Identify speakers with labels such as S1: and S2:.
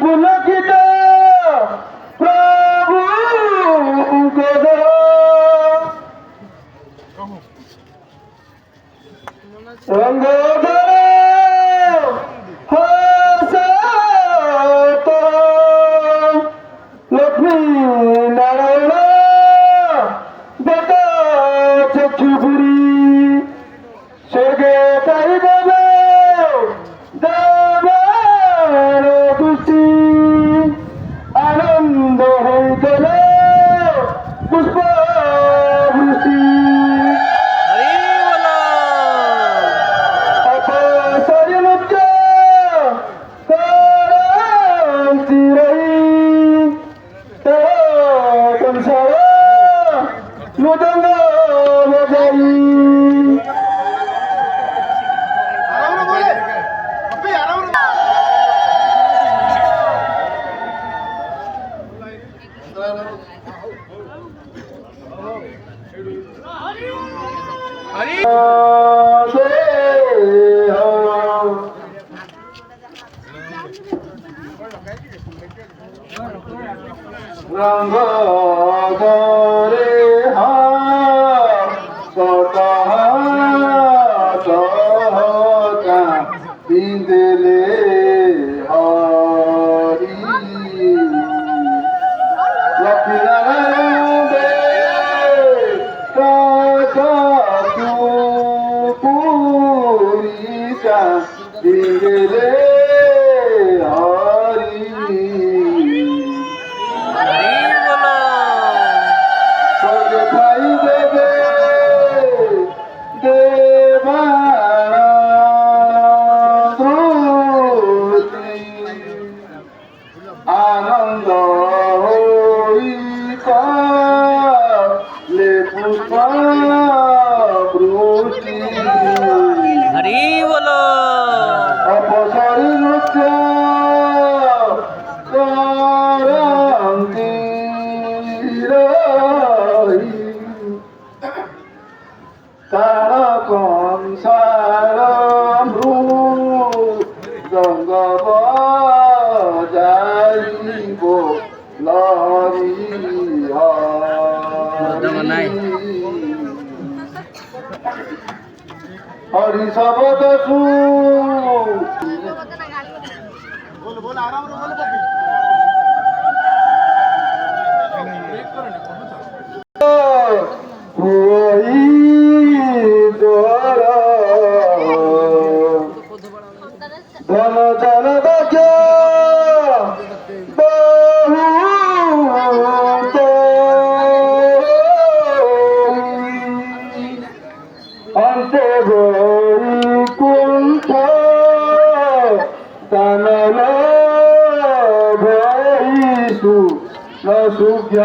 S1: পুলকিত প্রভু গদ রঙ্গ লক্ষ্মী নারায়ণ বেটা চক্ষুপুরী স্বর্গে তাই দেবে দেবার পুষ্টি আনন্দ হইতল পুষ্প বৃষ্টি অপসরি মুক্ত মৃদঙ্গ বজাই রঙ্গ গরে বিন্দলে হরি লক্ষ্মীনারায়ণ পুরিকা বিন্দলে হরি স্বর্গে ঠাই দেবে আনন্দ হইলে পুষ্প বৃষ্টি
S2: হরি বলো
S1: অপসরি নৃত্য করন্তি তার কংসার মৃদঙ্গ বজাইব লহরি হরি শব্দ শু ধন জন বাক্য বহুত অন্তে বৈকুণ্ঠ কানন ভৈষু ন সুজ্ঞ